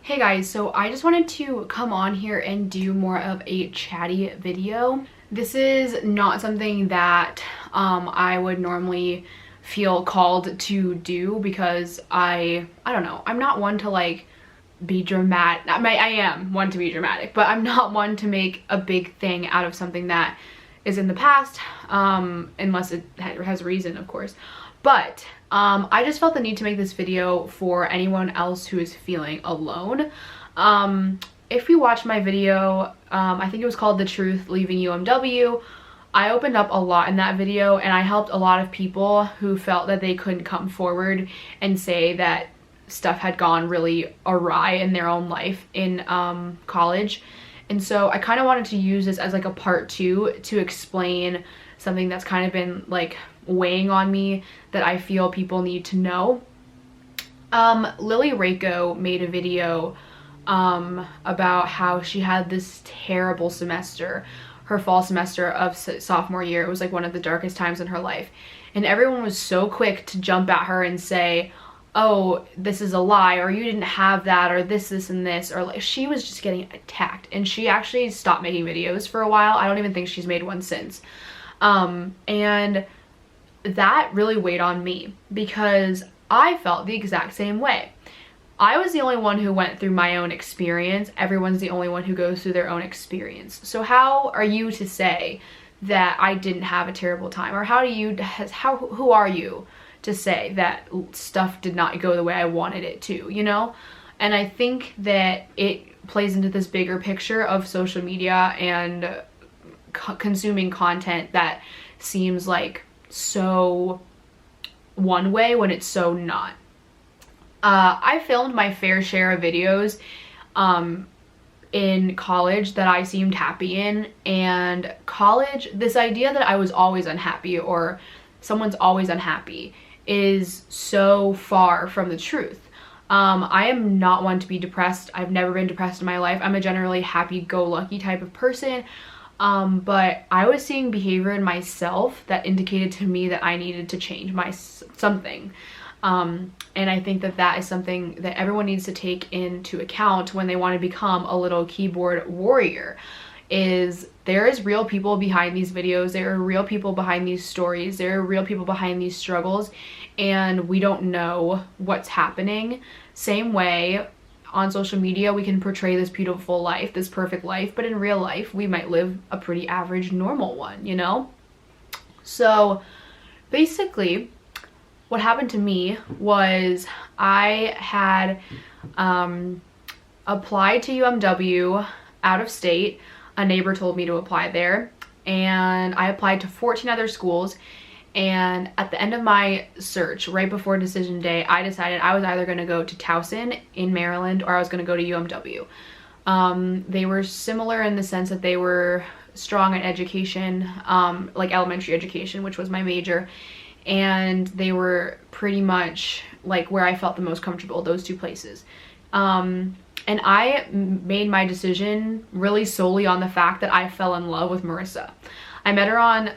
Hey guys, so I just wanted to come on here and do more of a chatty video. This is not something that I would normally feel called to do because I don't know, I'm not one to like be dramatic. I am one to be dramatic, but I'm not one to make a big thing out of something that is in the past, unless it has reason, of course. But I just felt the need to make this video for anyone else who is feeling alone. If you watched my video, I think it was called The Truth Leaving UMW, I opened up a lot in that video and I helped a lot of people who felt that they couldn't come forward and say that stuff had gone really awry in their own life in college. And so I kind of wanted to use this as like a part 2 to explain something that's kind of been like weighing on me that I feel people need to know. Lily Rako made a video about how she had this terrible semester, her fall semester of sophomore year. It was like one of the darkest times in her life, and everyone was so quick to jump at her and say, oh, this is a lie, or you didn't have that, or this and this, or like she was just getting attacked. And she actually stopped making videos for a while. I don't even think she's made one since. And that really weighed on me because I felt the exact same way. I was the only one who went through my own experience. Everyone's the only one who goes through their own experience. So how are you to say that I didn't have a terrible time? Or who are you to say that stuff did not go the way I wanted it to, you know? And I think that it plays into this bigger picture of social media and consuming content that seems like so one way when it's so not. I filmed my fair share of videos in college that I seemed happy in, and college, this idea that I was always unhappy or someone's always unhappy is so far from the truth. I am not one to be depressed. I've never been depressed in my life. I'm a generally happy-go-lucky type of person. But I was seeing behavior in myself that indicated to me that I needed to change something. And I think that that is something that everyone needs to take into account when they want to become a little keyboard warrior. There is real people behind these videos, there are real people behind these stories, there are real people behind these struggles, and we don't know what's happening. Same way, on social media, we can portray this beautiful life, this perfect life, but in real life, we might live a pretty average, normal one, you know? So basically, what happened to me was I had applied to UMW out of state. A neighbor told me to apply there, and I applied to 14 other schools. And at the end of my search, right before decision day, I decided I was either going to go to Towson in Maryland or I was going to go to UMW. They were similar in the sense that they were strong in education, like elementary education, which was my major. And they were pretty much like where I felt the most comfortable, those two places. And I made my decision really solely on the fact that I fell in love with Marissa. I met her on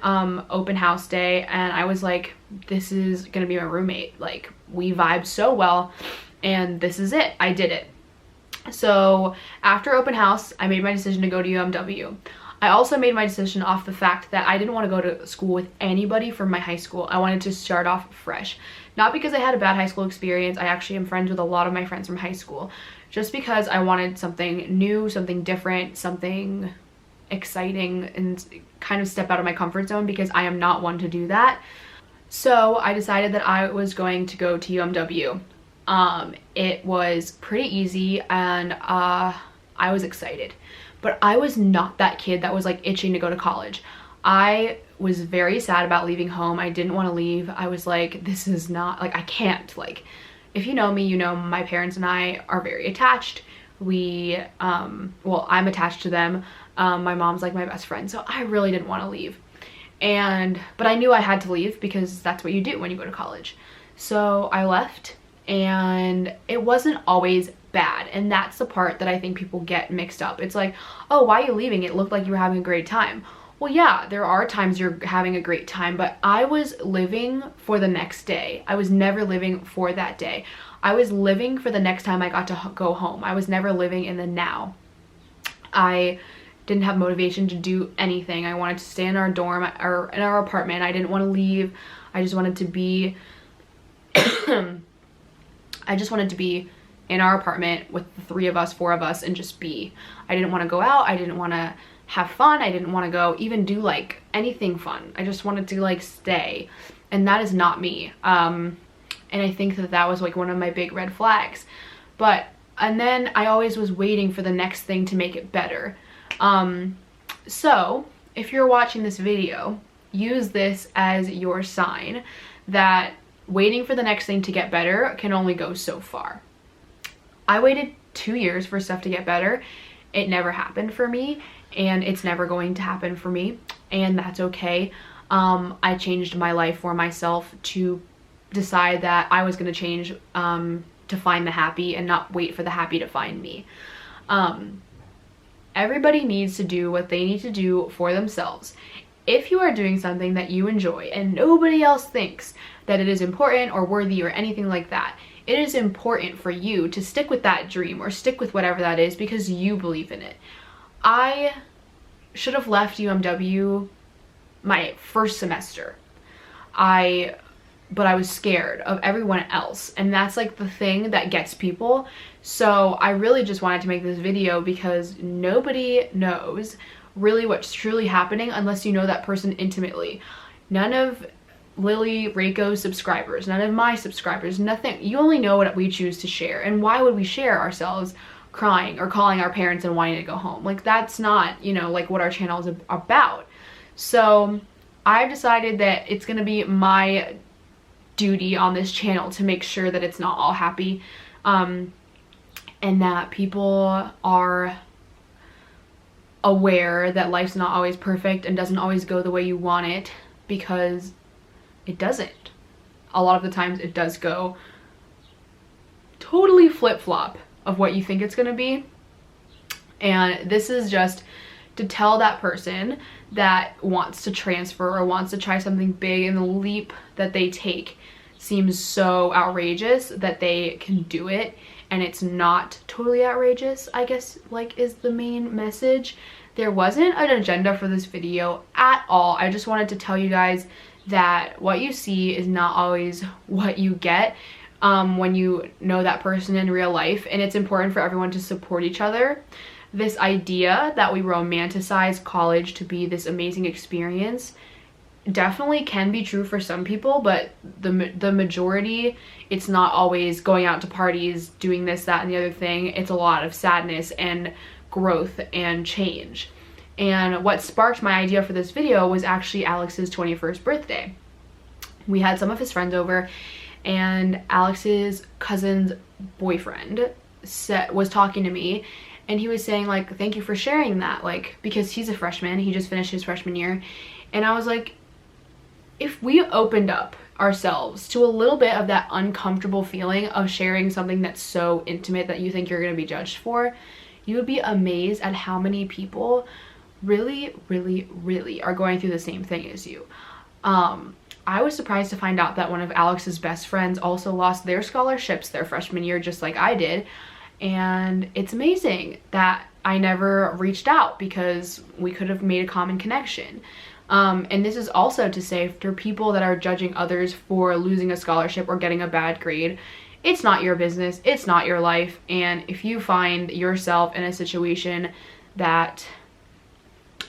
open house day, and I was like, this is gonna be my roommate. Like, we vibe so well, and this is it. I did it. So after open house, I made my decision to go to UMW. I also made my decision off the fact that I didn't want to go to school with anybody from my high school. I wanted to start off fresh. Not because I had a bad high school experience. I actually am friends with a lot of my friends from high school. Just because I wanted something new, something different, something exciting, and kind of step out of my comfort zone, because I am not one to do that. So I decided that I was going to go to UMW. It was pretty easy, and I was excited. But I was not that kid that was like itching to go to college. I was very sad about leaving home. I didn't want to leave. I was like, this is not, like, I can't. Like, if you know me, you know my parents and I are very attached. Well, I'm attached to them. My mom's like my best friend, so I really didn't want to leave. But I knew I had to leave because that's what you do when you go to college. So I left, and it wasn't always bad, and that's the part that I think people get mixed up. It's like, oh, why are you leaving? It looked like you were having a great time. well, yeah, there are times you're having a great time, but I was living for the next day. I was never living for that day. I was living for the next time I got to go home. I was never living in the now. I didn't have motivation to do anything. I wanted to stay in our dorm or in our apartment. I didn't want to leave. I just wanted to be I just wanted to be in our apartment with the 3 of us, 4 of us, and just be. I didn't want to go out. I didn't want to have fun. I didn't want to go even do like anything fun. I just wanted to like stay, and that is not me. And I think that that was like one of my big red flags. And then I always was waiting for the next thing to make it better. So if you're watching this video, use this as your sign that waiting for the next thing to get better can only go so far. I waited 2 years for stuff to get better. It never happened for me, and it's never going to happen for me, and that's okay. I changed my life for myself to decide that I was going to change to find the happy and not wait for the happy to find me. Everybody needs to do what they need to do for themselves. If you are doing something that you enjoy and nobody else thinks that it is important or worthy or anything like that, it is important for you to stick with that dream or stick with whatever that is because you believe in it. I should have left UMW my first semester. But I was scared of everyone else, and that's like the thing that gets people. So I really just wanted to make this video because nobody knows really what's truly happening unless you know that person intimately. None of Lily Reiko's subscribers, none of my subscribers, nothing. You only know what we choose to share, and why would we share ourselves crying or calling our parents and wanting to go home? Like, that's not, you know, like what our channel is about. So I've decided that it's gonna be my duty on this channel to make sure that it's not all happy, and that people are aware that life's not always perfect and doesn't always go the way you want it, because it doesn't. A lot of the times it does go totally flip-flop of what you think it's gonna be. And this is just to tell that person that wants to transfer or wants to try something big, and the leap that they take seems so outrageous that they can do it, and it's not totally outrageous, I guess, like, is the main message. There wasn't an agenda for this video at all. I just wanted to tell you guys that what you see is not always what you get when you know that person in real life, and it's important for everyone to support each other. This idea that we romanticize college to be this amazing experience definitely can be true for some people, but the majority, it's not always going out to parties, doing this, that, and the other thing. It's a lot of sadness and growth and change. And what sparked my idea for this video was actually Alex's 21st birthday. We had some of his friends over, and Alex's cousin's boyfriend was talking to me, and he was saying, like, thank you for sharing that, like, because he's a freshman, he just finished his freshman year. And I was like, if we opened up ourselves to a little bit of that uncomfortable feeling of sharing something that's so intimate that you think you're going to be judged for, you would be amazed at how many people really, really, really are going through the same thing as you. I was surprised to find out that one of Alex's best friends also lost their scholarships their freshman year, just like I did. And it's amazing that I never reached out, because we could have made a common connection. And this is also to say, for people that are judging others for losing a scholarship or getting a bad grade, it's not your business, it's not your life. And if you find yourself in a situation that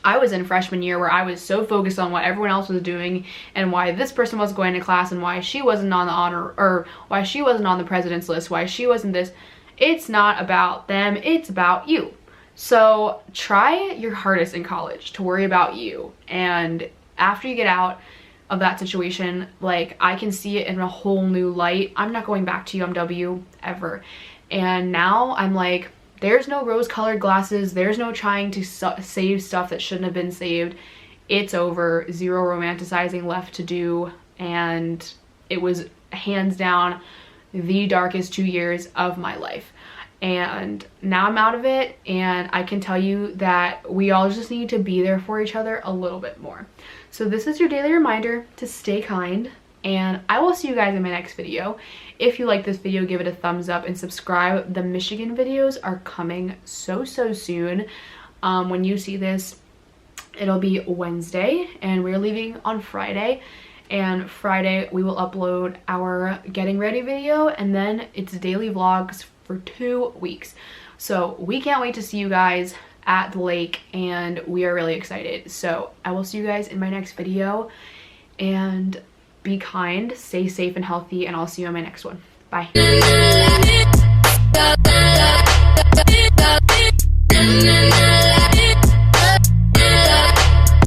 I was in freshman year, where I was so focused on what everyone else was doing and why this person was going to class and why she wasn't on the honor, or why she wasn't on the president's list, why she wasn't this, it's not about them, it's about you. So try your hardest in college to worry about you. And after you get out of that situation, like, I can see it in a whole new light. I'm not going back to UMW ever. And now I'm like, there's no rose-colored glasses. There's no trying to save stuff that shouldn't have been saved. It's over. Zero romanticizing left to do. And it was hands down the darkest 2 years of my life. and now I'm out of it, and I can tell you that we all just need to be there for each other a little bit more. So this is your daily reminder to stay kind, and I will see you guys in my next video. If you like this video, give it a thumbs up and subscribe. The Michigan videos are coming so soon. When you see this, it'll be Wednesday, and we're leaving on Friday. And Friday we will upload our getting ready video, and then it's daily vlogs for 2 weeks. So we can't wait to see you guys at the lake, and we are really excited. So I will see you guys in my next video, and be kind, stay safe and healthy, and I'll see you in my next one. Bye.